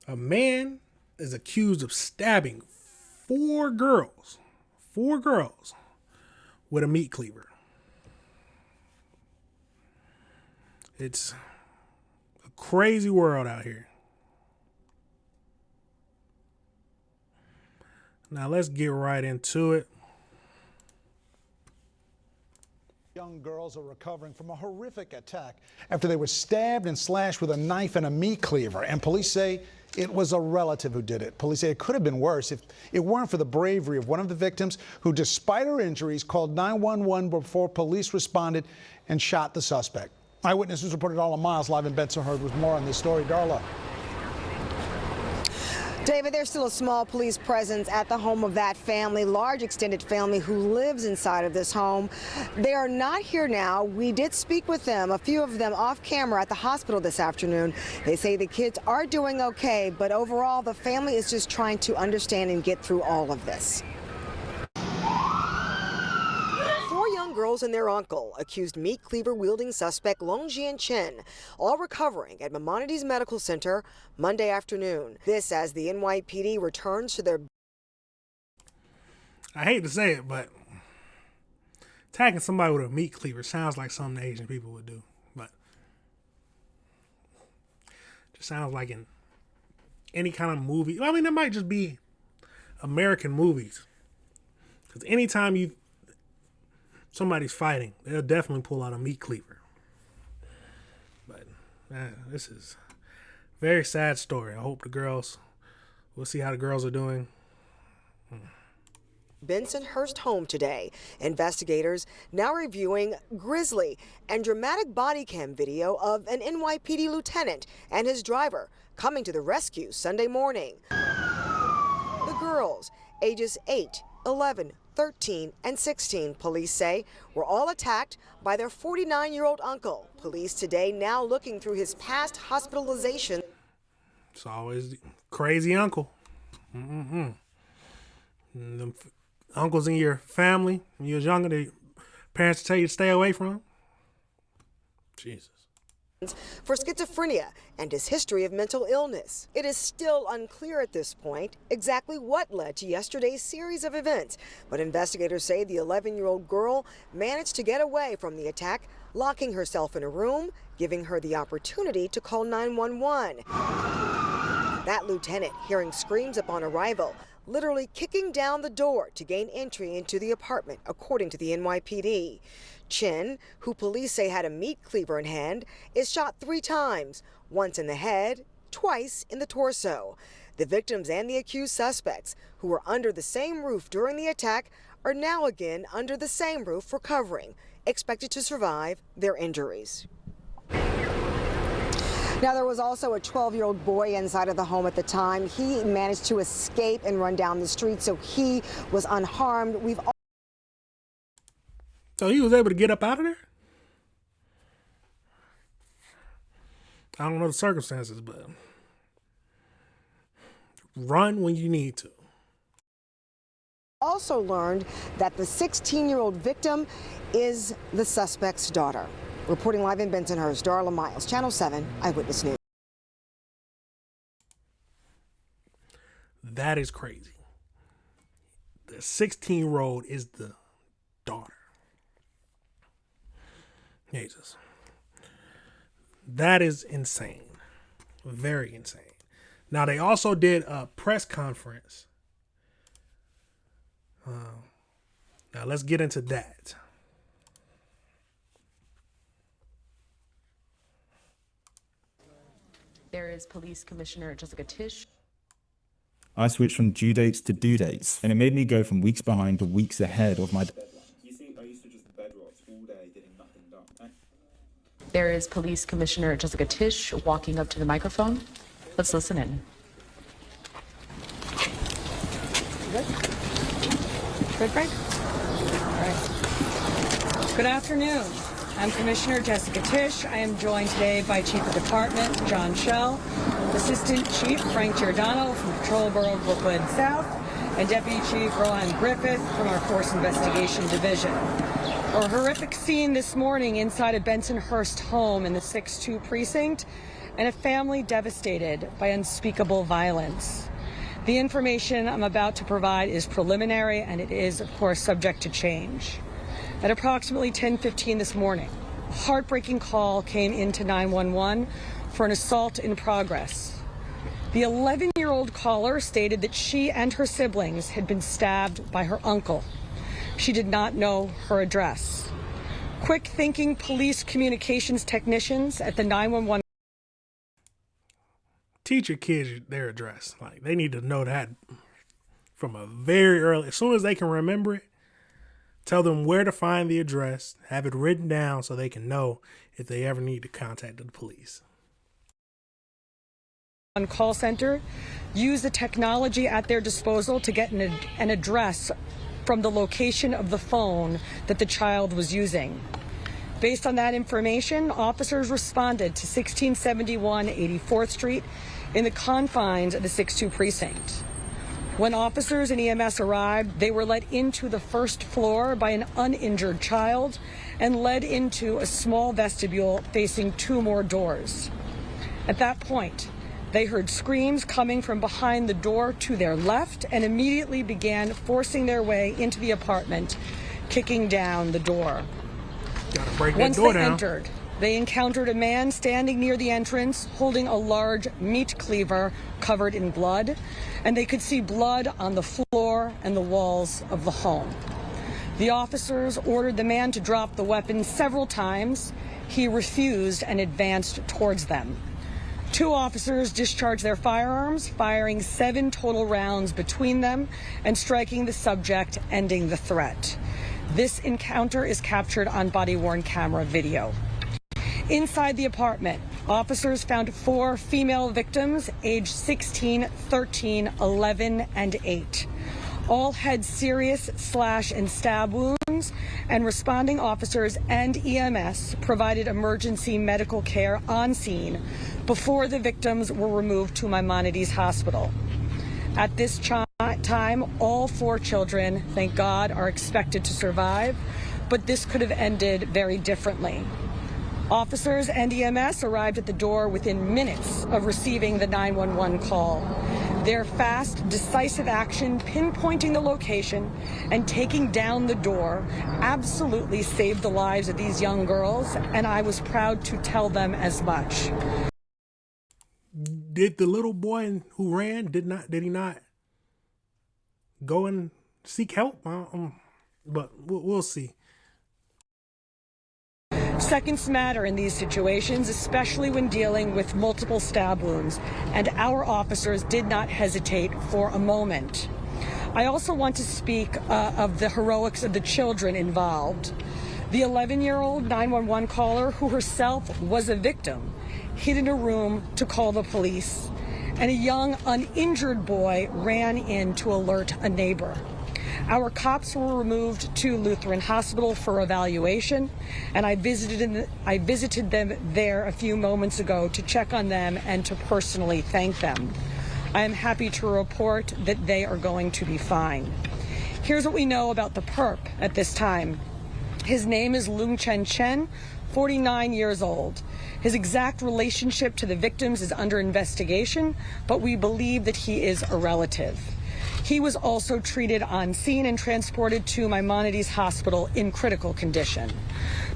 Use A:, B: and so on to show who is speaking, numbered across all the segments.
A: A man is accused of stabbing four girls with a meat cleaver. It's a crazy world out here. Now let's get right into it.
B: Young girls are recovering from a horrific attack after they were stabbed and slashed with a knife and a meat cleaver. And police say it was a relative who did it. Police say it could have been worse if it weren't for the bravery of one of the victims who, despite her injuries, called 911 before police responded and shot the suspect. Eyewitness News reporter Darla Miles live in Bensonhurst with more on this story. Darla.
C: David, there's still a small police presence at the home of that family, large extended family who lives inside of this home. They are not here now. We did speak with them, a few of them off camera at the hospital this afternoon. They say the kids are doing okay, but overall the family is just trying to understand and get through all of this. Girls and their uncle, accused meat cleaver wielding suspect Longjian Chen, all recovering at Maimonides Medical Center Monday afternoon. This as the NYPD returns to their...
A: I hate to say it, but attacking somebody with a meat cleaver sounds like something Asian people would do. But it just sounds like in any kind of movie. I mean, it might just be American movies. Because anytime somebody's fighting, they'll definitely pull out a meat cleaver. But this is a very sad story. I hope we'll see how the girls are doing.
C: Bensonhurst home today. Investigators now reviewing grisly and dramatic body cam video of an NYPD lieutenant and his driver coming to the rescue Sunday morning. The girls, ages 8, 11, 13, and 16, police say, were all attacked by their 49-year-old uncle. Police today now looking through his past hospitalization.
A: It's always the crazy uncle. The uncles in your family, when you was younger, the parents tell you to stay away from. Jesus.
C: For schizophrenia and his history of mental illness. It is still unclear at this point exactly what led to yesterday's series of events, but investigators say the 11-year-old girl managed to get away from the attack, locking herself in a room, giving her the opportunity to call 911. That lieutenant, hearing screams upon arrival, literally kicking down the door to gain entry into the apartment, according to the NYPD. Chen, who police say had a meat cleaver in hand, is shot 3 times, once in the head, twice in the torso. The victims and the accused suspects, who were under the same roof during the attack, are now again under the same roof recovering, expected to survive their injuries. Now, there was also a 12-year-old boy inside of the home at the time. He managed to escape and run down the street, so he was unharmed.
A: So he was able to get up out of there? I don't know the circumstances, but run when you need to.
C: Also learned that the 16-year-old victim is the suspect's daughter. Reporting live in Bensonhurst, Darla Miles, Channel 7 Eyewitness News.
A: That is crazy. The 16-year-old is the daughter. Jesus. That is insane. Very insane. Now, they also did a press conference. Now, let's get into that.
D: There is Police Commissioner Jessica Tisch.
E: I switched from due dates to due dates, and it made me go from weeks behind to weeks ahead of my deadline. You see, I used to just bedrot all day getting nothing done.
D: There is Police Commissioner Jessica Tisch walking up to the microphone. Let's listen in.
F: Good? Good, Frank? All right. Good afternoon. I'm Commissioner Jessica Tisch. I am joined today by Chief of Department John Schell, Assistant Chief Frank Giordano from Patrol Borough Brooklyn South, and Deputy Chief Rohan Griffith from our Force Investigation Division. A horrific scene this morning inside a Bensonhurst home in the 6-2 precinct and a family devastated by unspeakable violence. The information I'm about to provide is preliminary, and it is, of course, subject to change. At approximately 10:15 this morning, a heartbreaking call came into 911 for an assault in progress. The 11-year-old caller stated that she and her siblings had been stabbed by her uncle. She did not know her address. Quick-thinking police communications technicians at the 911
A: teach your kids their address. Like, they need to know that from a very early, as soon as they can remember it, tell them where to find the address, have it written down so they can know if they ever need to contact the police.
F: Call center use the technology at their disposal to get an address from the location of the phone that the child was using. Based on that information, officers responded to 1671 84th Street in the confines of the 6-2 precinct. When officers and EMS arrived, they were led into the first floor by an uninjured child and led into a small vestibule facing 2 more doors. At that point, they heard screams coming from behind the door to their left and immediately began forcing their way into the apartment, kicking down the door.
A: Gotta break that
F: Once
A: door
F: they
A: down.
F: entered, they encountered a man standing near the entrance holding a large meat cleaver covered in blood, and they could see blood on the floor and the walls of the home. The officers ordered the man to drop the weapon several times. He refused and advanced towards them. 2 officers discharged their firearms, firing 7 total rounds between them and striking the subject, ending the threat. This encounter is captured on body-worn camera video. Inside the apartment, officers found 4 female victims aged 16, 13, 11, and 8. All had serious slash and stab wounds, and responding officers and EMS provided emergency medical care on scene before the victims were removed to Maimonides Hospital. At this time, all 4 children, thank God, are expected to survive, but this could have ended very differently. Officers and EMS arrived at the door within minutes of receiving the 911 call. Their fast, decisive action, pinpointing the location and taking down the door, absolutely saved the lives of these young girls, and I was proud to tell them as much.
A: Did the little boy who ran, did he not go and seek help? But we'll see.
F: Seconds matter in these situations, especially when dealing with multiple stab wounds, and our officers did not hesitate for a moment. I also want to speak of the heroics of the children involved. The 11-year-old 911 caller, who herself was a victim, hid in a room to call the police, and a young uninjured boy ran in to alert a neighbor. Our cops were removed to Lutheran Hospital for evaluation, and I visited them there a few moments ago to check on them and to personally thank them. I am happy to report that they are going to be fine. Here's what we know about the perp at this time. His name is Lung Chen, 49 years old. His exact relationship to the victims is under investigation, but we believe that he is a relative. He was also treated on scene and transported to Maimonides Hospital in critical condition.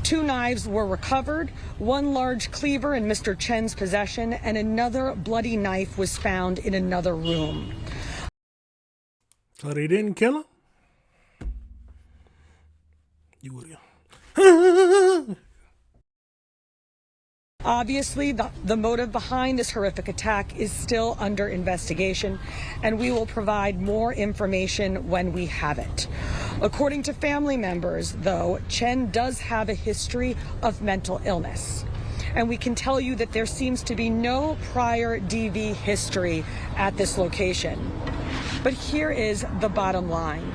F: 2 knives were recovered, 1 large cleaver in Mr. Chen's possession, and another bloody knife was found in another room.
A: So they didn't kill him? You would have.
F: Obviously, the motive behind this horrific attack is still under investigation, and we will provide more information when we have it. According to family members, though, Chen does have a history of mental illness, and we can tell you that there seems to be no prior DV history at this location. But here is the bottom line.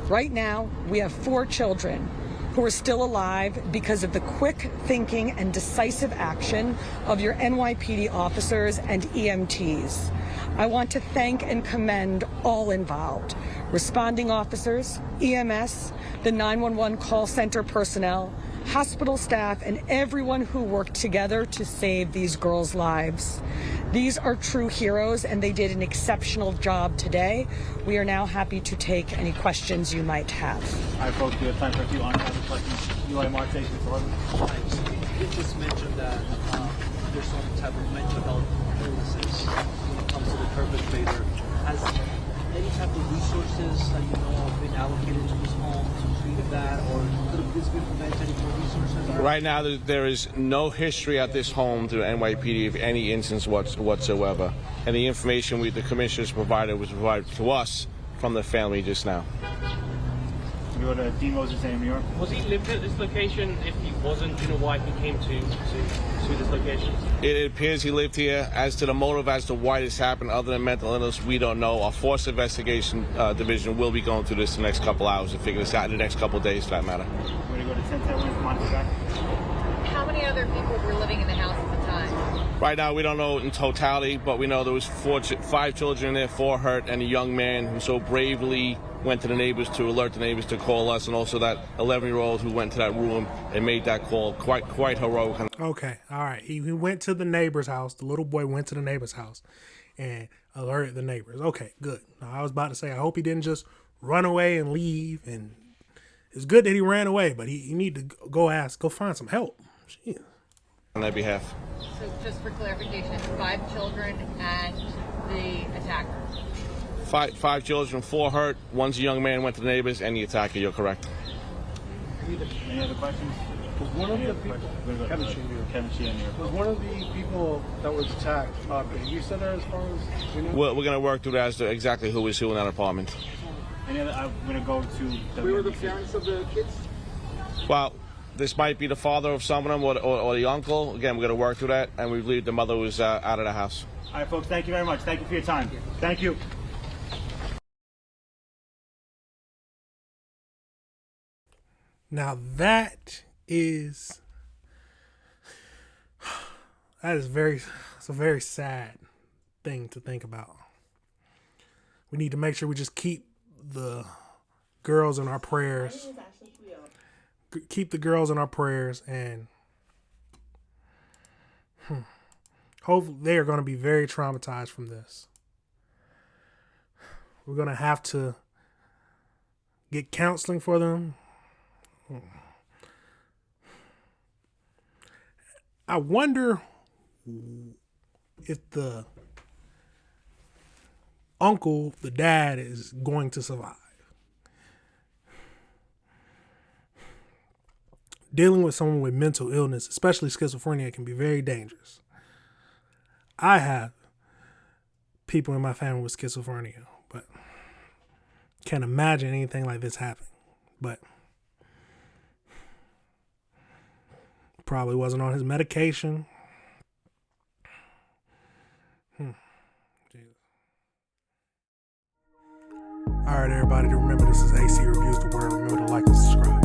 F: Right now, we have 4 children who are still alive because of the quick thinking and decisive action of your NYPD officers and EMTs. I want to thank and commend all involved: responding officers, EMS, the 911 call center personnel, hospital staff, and everyone who worked together to save these girls' lives. These are true heroes, and they did an exceptional job today. We are now happy to take any questions you might have.
G: All right, folks, we have time for a few on-campus questions. Eli Mark, Station 11.
H: You just mentioned that there's some type of mental health illnesses when it comes to the perpetrator. Has any type of resources that you know of been allocated to this home to treat that, or could this be prevented? Any more resources?
I: Right now, there is no history at this home through NYPD of any instance whatsoever. And the information the commissioners provided was provided to us from the family just now.
G: We go to Dean Moses in New York.
J: Was he lived at this location? If he wasn't, do you know why he came to this location?
I: It appears he lived here. As to the motive as to why this happened, other than mental illness, we don't know. Our Force Investigation Division will be going through this the next couple hours to figure this out in the next couple of days, for that matter.
G: We're going to go to 1010 from Montreal.
K: How many other people were living in the house at the time?
I: Right now, we don't know in totality, but we know there was 5 children in there, 4 hurt, and a young man who so bravely went to the neighbors to alert the neighbors to call us, and also that 11-year-old who went to that room and made that call. Quite heroic.
A: Okay, all right. He went to the neighbor's house. The little boy went to the neighbor's house and alerted the neighbors. Okay, good. Now, I was about to say, I hope he didn't just run away and leave. And it's good that he ran away, but he need to go find some help. Jeez.
I: On their behalf.
K: So just for clarification, it's 5 children and the attacker.
I: 5 children, 4 hurt. One's a young man, went to the neighbors, and the attacker. You're correct.
G: Any other questions?
H: Was one of the people, was one of the people that was attacked, you said that as far as you know?
I: We're going to work through that as to exactly who is who in that apartment.
G: Any other? I'm going to go to.
H: We were the parents of the kids?
I: Well, this might be the father of some of them or the uncle. Again, we're going to work through that, and we believe the mother was out of the house.
G: All right, folks, thank you very much. Thank you for your time. Thank you.
A: Now that is it's a very sad thing to think about. We need to make sure we just keep the girls in our prayers. Keep the girls in our prayers, and hopefully they are going to be very traumatized from this. We're going to have to get counseling for them. I wonder if the uncle, the dad, is going to survive. Dealing with someone with mental illness, especially schizophrenia, can be very dangerous. I have people in my family with schizophrenia, but can't imagine anything like this happening. But probably wasn't on his medication. All right, everybody, to remember, this is AC Reviews the Word. Remember to like and subscribe.